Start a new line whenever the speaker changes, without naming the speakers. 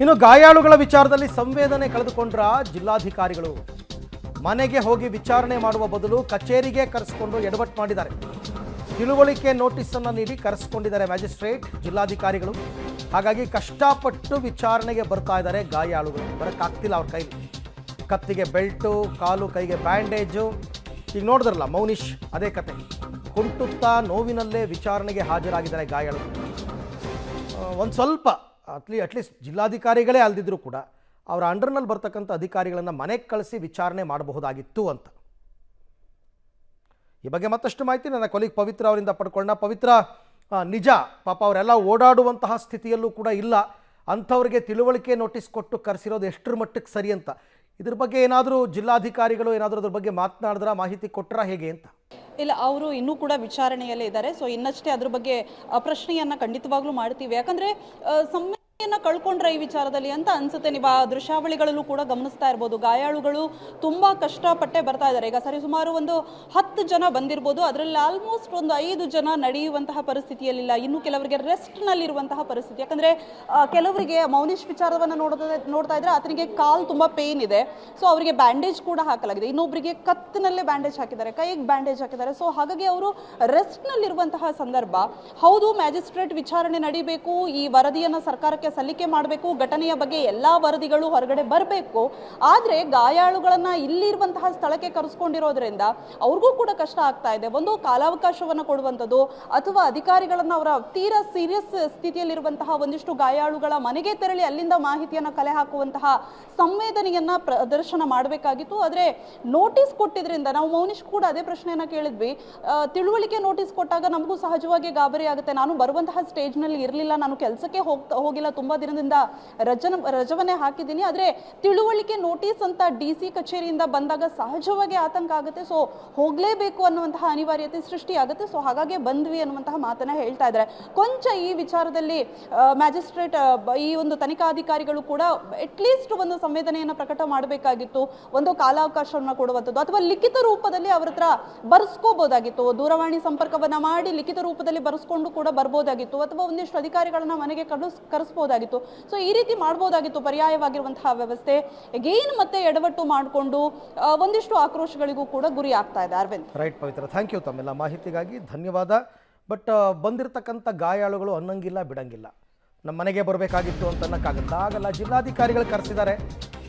ಇನ್ನು ಗಾಯಾಳುಗಳ ವಿಚಾರದಲ್ಲಿ ಸಂವೇದನೆ ಕಳೆದುಕೊಂಡ್ರ ಜಿಲ್ಲಾಧಿಕಾರಿಗಳು ಮನೆಗೆ ಹೋಗಿ ವಿಚಾರಣೆ ಮಾಡುವ ಬದಲು ಕಚೇರಿಗೆ ಕರೆಸಿಕೊಂಡು ಎಡವಟ್ಟು ಮಾಡಿದ್ದಾರೆ. ತಿಳುವಳಿಕೆ ನೋಟಿಸ್ ಅನ್ನು ನೀಡಿ ಕರೆಸಿಕೊಂಡಿದ್ದಾರೆ ಮ್ಯಾಜಿಸ್ಟ್ರೇಟ್ ಜಿಲ್ಲಾಧಿಕಾರಿಗಳು. ಹಾಗಾಗಿ ಕಷ್ಟಪಟ್ಟು ವಿಚಾರಣೆಗೆ ಬರ್ತಾ ಇದ್ದಾರೆ ಗಾಯಾಳುಗಳು. ಬರೋಕ್ಕಾಗ್ತಿಲ್ಲ ಅವ್ರ ಕೈಲಿ. ಕತ್ತಿಗೆ ಬೆಲ್ಟು, ಕಾಲು ಕೈಗೆ ಬ್ಯಾಂಡೇಜು. ಈಗ ನೋಡಿದ್ರಲ್ಲ ಮೌನಿಶ್, ಅದೇ ಕತೆ. ಕುಂಟುತ್ತಾ ನೋವಿನಲ್ಲೇ ವಿಚಾರಣೆಗೆ ಹಾಜರಾಗಿದ್ದಾರೆ ಗಾಯಾಳುಗಳು. ಒಂದು ಸ್ವಲ್ಪ ಅಟ್ಲೀಸ್ಟ್ ಜಿಲ್ಲಾಧಿಕಾರಿಗಳೇ ಅಲ್ದಿದ್ರು ಕೂಡ ಅವರ ಅಂಡರ್ನಲ್ಲಿ ಬರ್ತಕ್ಕಂಥ ಅಧಿಕಾರಿಗಳನ್ನು ಮನೆಗೆ ಕಳಿಸಿ ವಿಚಾರಣೆ ಮಾಡಬಹುದಾಗಿತ್ತು ಅಂತ. ಈ ಬಗ್ಗೆ ಮತ್ತಷ್ಟು ಮಾಹಿತಿ ನನ್ನ ಕೊಲೀಗ್ ಪವಿತ್ರ ಅವರಿಂದ ಪಡ್ಕೊಂಡ. ಪವಿತ್ರ, ನಿಜ ಪಾಪ ಅವರೆಲ್ಲ ಓಡಾಡುವಂತಹ ಸ್ಥಿತಿಯಲ್ಲೂ ಕೂಡ ಇಲ್ಲ. ಅಂಥವ್ರಿಗೆ ತಿಳುವಳಿಕೆ ನೋಟಿಸ್ ಕೊಟ್ಟು ಕರೆಸಿರೋದು ಎಷ್ಟರ ಮಟ್ಟಕ್ಕೆ ಸರಿ ಅಂತ ಇದ್ರ ಬಗ್ಗೆ ಏನಾದರೂ ಜಿಲ್ಲಾಧಿಕಾರಿಗಳು ಏನಾದರೂ ಅದ್ರ ಬಗ್ಗೆ ಮಾತನಾಡಿದ್ರ, ಮಾಹಿತಿ ಕೊಟ್ಟರಾ ಹೇಗೆ ಅಂತ?
ಇಲ್ಲ, ಅವರು ಇನ್ನೂ ಕೂಡ ವಿಚಾರಣೆಯಲ್ಲೇ ಇದ್ದಾರೆ. ಸೊ ಇನ್ನಷ್ಟೇ ಅದ್ರ ಬಗ್ಗೆ ಪ್ರಶ್ನೆಯನ್ನ ಖಂಡಿತವಾಗ್ಲೂ ಮಾಡ್ತೀವಿ. ಯಾಕಂದ್ರೆ ಕಳ್ಕೊಂಡ್ರೆ ಈ ವಿಚಾರದಲ್ಲಿ ಅಂತ ಅನ್ಸುತ್ತೆ. ನೀವು ಆ ದೃಶ್ಯಾವಳಿಗಳಲ್ಲೂ ಕೂಡ ಗಮನಿಸ್ತಾ ಇರ್ಬೋದು. ಗಾಯಾಳುಗಳು ತುಂಬಾ ಕಷ್ಟಪಟ್ಟೆ ಬರ್ತಾ ಇದ್ದಾರೆ. ಈಗ ಸರಿ ಸುಮಾರು ಒಂದು 10 ಜನ ಬಂದಿರ್ಬೋದು. ಅದರಲ್ಲಿ ಆಲ್ಮೋಸ್ಟ್ ಒಂದು 5 ಜನ ನಡೆಯುವಂತಹ ಪರಿಸ್ಥಿತಿಯಲ್ಲಿಲ್ಲ. ಇನ್ನು ಕೆಲವರಿಗೆ ರೆಸ್ಟ್ ನಲ್ಲಿರುವಂತಹ ಪರಿಸ್ಥಿತಿ. ಯಾಕಂದ್ರೆ ಕೆಲವರಿಗೆ ಮೌನಿಶ್ ವಿಚಾರವನ್ನ ನೋಡ್ತಾ ಇದ್ರೆ ಆತನಿಗೆ ಕಾಲ್ ತುಂಬಾ ಪೇನ್ ಇದೆ. ಸೊ ಅವರಿಗೆ ಬ್ಯಾಂಡೇಜ್ ಕೂಡ ಹಾಕಲಾಗಿದೆ. ಇನ್ನೊಬ್ಬರಿಗೆ ಕತ್ತಿನಲ್ಲೇ ಬ್ಯಾಂಡೇಜ್ ಹಾಕಿದ್ದಾರೆ, ಕೈಗೆ ಬ್ಯಾಂಡೇಜ್ ಹಾಕಿದ್ದಾರೆ. ಸೊ ಹಾಗಾಗಿ ಅವರು ರೆಸ್ಟ್ ನಲ್ಲಿರುವಂತಹ ಸಂದರ್ಭ. ಹೌದು, ಮ್ಯಾಜಿಸ್ಟ್ರೇಟ್ ವಿಚಾರಣೆ ನಡೀಬೇಕು, ಈ ವರದಿಯನ್ನ ಸರ್ಕಾರಕ್ಕೆ ಸಲ್ಲಿಕೆ ಮಾಡಬೇಕು, ಘಟನೆಯ ಬಗ್ಗೆ ಎಲ್ಲಾ ವರದಿಗಳು ಹೊರಗಡೆ ಬರಬೇಕು. ಆದ್ರೆ ಗಾಯಾಳುಗಳನ್ನ ಇಲ್ಲಿರುವಂತಹ ಸ್ಥಳಕ್ಕೆ ಕರೆಸ್ಕೊಂಡಿರೋದ್ರಿಂದ ಅವ್ರಿಗೂ ಕೂಡ ಕಷ್ಟ ಆಗ್ತಾ ಇದೆ. ಒಂದು ಕಾಲಾವಕಾಶವನ್ನ ಕೊಡುವಂಥದ್ದು ಅಥವಾ ಅಧಿಕಾರಿಗಳನ್ನ ಅವರ ತೀರಾ ಸೀರಿಯಸ್ ಸ್ಥಿತಿಯಲ್ಲಿರುವಂತಹ ಒಂದಿಷ್ಟು ಗಾಯಾಳುಗಳ ಮನೆಗೆ ತೆರಳಿ ಅಲ್ಲಿಂದ ಮಾಹಿತಿಯನ್ನ ಕಲೆ ಹಾಕುವಂತಹ ಸಂವೇದನೆಯನ್ನ ಪ್ರದರ್ಶನ ಮಾಡಬೇಕಾಗಿತ್ತು. ಆದ್ರೆ ನೋಟಿಸ್ ಕೊಟ್ಟಿದ್ರಿಂದ ನಾವು ಮೌನಿಶ್ ಕೂಡ ಅದೇ ಪ್ರಶ್ನೆಯನ್ನ ಕೇಳಿದ್ವಿ. ತಿಳುವಳಿಕೆ ನೋಟಿಸ್ ಕೊಟ್ಟಾಗ ನಮಗೂ ಸಹಜವಾಗಿ ಗಾಬರಿ ಆಗುತ್ತೆ. ನಾನು ಬರುವಂತಹ ಸ್ಟೇಜ್ ನಲ್ಲಿ ಇರಲಿಲ್ಲ, ನಾನು ಕೆಲಸಕ್ಕೆ ಹೋಗಿಲ್ಲ, ತುಂಬಾ ದಿನದಿಂದ ರಜವನ್ನೇ ಹಾಕಿದ್ದೀನಿ. ಆದ್ರೆ ತಿಳುವಳಿಕೆ ನೋಟಿಸ್ ಅಂತ DC ಕಚೇರಿಯಿಂದ ಬಂದಾಗ ಸಹಜವಾಗಿ ಆತಂಕ ಆಗುತ್ತೆ. ಸೊ ಹೋಗ್ಲೇಬೇಕು ಅನ್ನುವಂತಹ ಅನಿವಾರ್ಯತೆ ಸೃಷ್ಟಿ ಆಗುತ್ತೆ. ಸೊ ಹಾಗಾಗಿ ಬಂದ್ವಿ ಅನ್ನುವಂತಹ ಮಾತನ್ನ ಹೇಳ್ತಾ ಇದ್ದಾರೆ. ಕೊಂಚ ಈ ವಿಚಾರದಲ್ಲಿ ಮ್ಯಾಜಿಸ್ಟ್ರೇಟ್ ಈ ಒಂದು ತನಿಖಾಧಿಕಾರಿಗಳು ಕೂಡ ಅಟ್ಲೀಸ್ಟ್ ಒಂದು ಸಂವೇದನೆಯನ್ನ ಪ್ರಕಟ ಮಾಡಬೇಕಾಗಿತ್ತು. ಒಂದು ಕಾಲಾವಕಾಶವನ್ನ ಕೊಡುವಂಥದ್ದು ಅಥವಾ ಲಿಖಿತ ರೂಪದಲ್ಲಿ ಅವ್ರ ಹತ್ರ ಬರ್ಸ್ಕೋಬಹುದಾಗಿತ್ತು. ದೂರವಾಣಿ ಸಂಪರ್ಕವನ್ನ ಮಾಡಿ ಲಿಖಿತ ರೂಪದಲ್ಲಿ ಬರ್ಸ್ಕೊಂಡು ಕೂಡ ಬರ್ಬೋದಾಗಿತ್ತು. ಅಥವಾ ಒಂದಿಷ್ಟು ಅಧಿಕಾರಿಗಳನ್ನ ಮನೆಗೆ ಕರೆಸಬಹುದಾಗಿತ್ತು. ಸೊ ಈ ರೀತಿ ಮಾಡಬಹುದಾಗಿತ್ತು ಪರ್ಯಾಯವಾಗಿರುವಂತಹ ವ್ಯವಸ್ಥೆ. ಅಗೇನ್ ಮತ್ತೆ ಎಡವಟ್ಟು ಮಾಡಿಕೊಂಡು ಒಂದಿಷ್ಟು ಆಕ್ರೋಶಗಳಿಗೂ ಕೂಡ ಗುರಿ ಆಗ್ತಾ ಇದೆ. Arvind.
Right Pavithra, thank you ತಮ್ಮೆಲ್ಲ ಮಾಹಿತಿಗಾಗಿ, ಧನ್ಯವಾದ. ಬಟ್ ಬಂದಿರತಕ್ಕಂಥ ಗಾಯಾಳುಗಳು ಅನ್ನಂಗಿಲ್ಲ ಬಿಡಂಗಿಲ್ಲ. ನಮ್ಮ ಮನೆಗೆ ಬರಬೇಕಾಗಿತ್ತು ಅಂತ ಅನ್ನಕ್ಕಾಗಲ್ಲ. ಆಗಲ್ಲ, ಜಿಲ್ಲಾಧಿಕಾರಿಗಳು ಕರೆಸಿದ್ದಾರೆ.